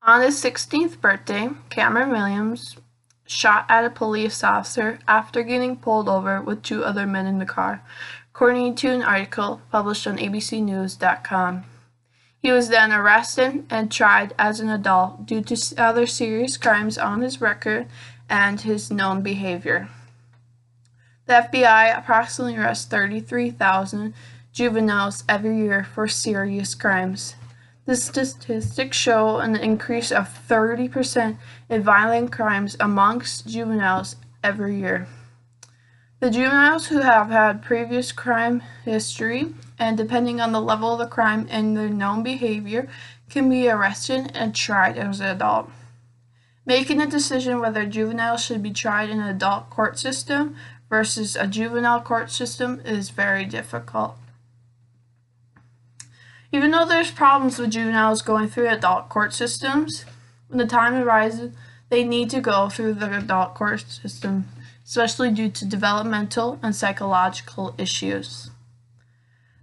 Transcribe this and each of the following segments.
On his 16th birthday, Cameron Williams shot at a police officer after getting pulled over with two other men in the car, according to an article published on abcnews.com. He was then arrested and tried as an adult due to other serious crimes on his record and his known behavior. The FBI approximately arrests 33,000 juveniles every year for serious crimes. The statistics show an increase of 30% in violent crimes amongst juveniles every year. The juveniles who have had previous crime history, and depending on the level of the crime and their known behavior, can be arrested and tried as an adult. Making a decision whether juveniles should be tried in an adult court system versus a juvenile court system is very difficult. Even though there's problems with juveniles going through adult court systems, when the time arises, they need to go through the adult court system, especially due to developmental and psychological issues.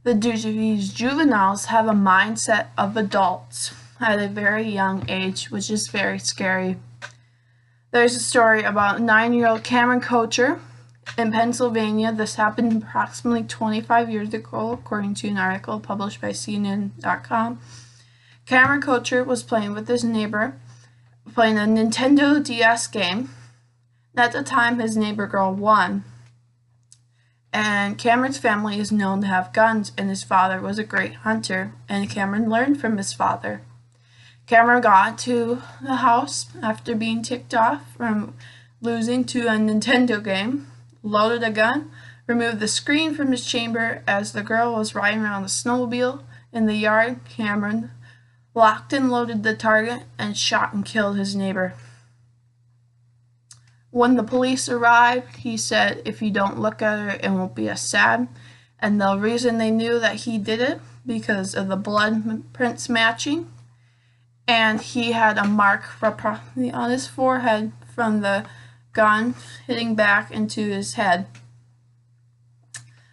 These juveniles have a mindset of adults at a very young age, which is very scary. There's a story about 9-year-old Cameron Kocher in Pennsylvania. This happened approximately 25 years ago, according to an article published by CNN.com. Cameron Kocher was playing with his neighbor, playing a Nintendo DS game. At the time, his neighbor girl won. And Cameron's family is known to have guns, and his father was a great hunter, and Cameron learned from his father. Cameron got to the house after being ticked off from losing to a Nintendo game, loaded a gun, removed the screen from his chamber as the girl was riding around the snowmobile in the yard. Cameron locked and loaded the target and shot and killed his neighbor. When the police arrived, he said, "If you don't look at her, it won't be as sad." And the reason they knew that he did it because of the blood prints matching. And he had a mark probably on his forehead from the gun hitting back into his head.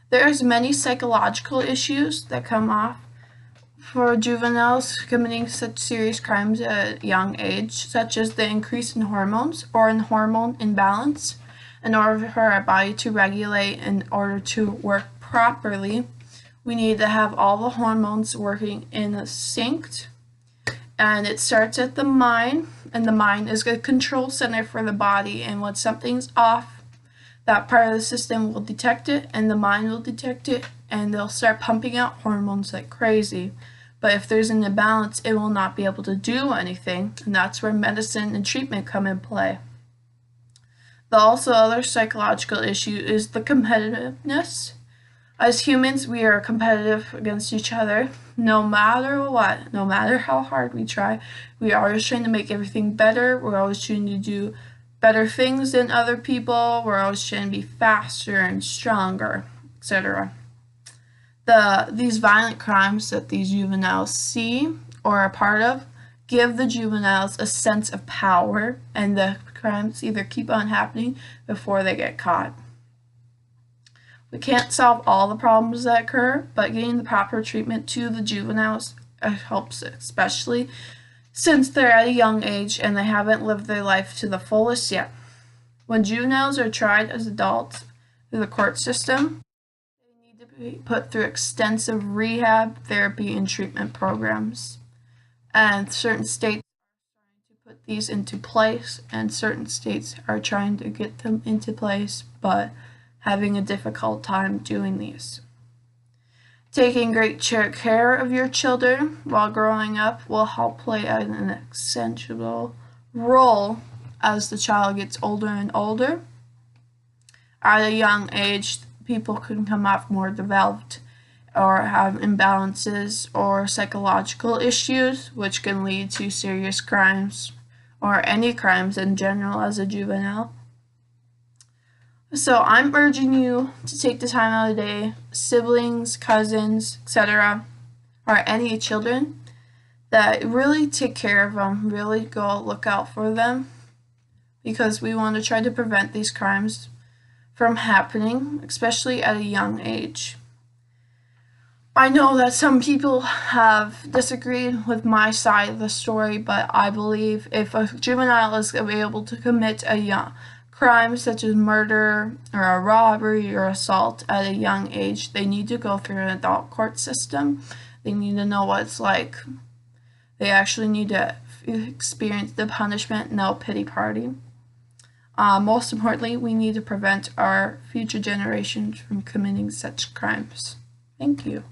There's many psychological issues that come off for juveniles committing such serious crimes at a young age, such as the increase in hormones or in hormone imbalance. In order for our body to regulate, in order to work properly, we need to have all the hormones working in sync. And it starts at the mind, and the mind is a control center for the body, and when something's off, that part of the system will detect it, and the mind will detect it, and they'll start pumping out hormones like crazy. But if there's an imbalance, it will not be able to do anything, and that's where medicine and treatment come in play. The also other psychological issue is the competitiveness. As humans, we are competitive against each other, no matter what, no matter how hard we try. We are always trying to make everything better. We're always trying to do better things than other people. We're always trying to be faster and stronger, etc. These violent crimes that these juveniles see or are part of give the juveniles a sense of power, and the crimes either keep on happening before they get caught. We can't solve all the problems that occur, but getting the proper treatment to the juveniles helps, especially since they're at a young age and they haven't lived their life to the fullest yet. When juveniles are tried as adults through the court system, they need to be put through extensive rehab, therapy, and treatment programs. And certain states are trying to put these into place, and certain states are trying to get them into place, but having a difficult time doing these. Taking great care of your children while growing up will help play an essential role as the child gets older and older. At a young age, people can come off more developed or have imbalances or psychological issues, which can lead to serious crimes or any crimes in general as a juvenile. So I'm urging you to take the time out of the day, siblings, cousins, etc., or any children, that really take care of them, really go look out for them, because we want to try to prevent these crimes from happening, especially at a young age. I know that some people have disagreed with my side of the story, but I believe if a juvenile is able to commit a young crime such as murder or a robbery or assault at a young age, they need to go through an adult court system. They need to know what it's like. They actually need to experience the punishment, no pity party. Most importantly, we need to prevent our future generations from committing such crimes. Thank you.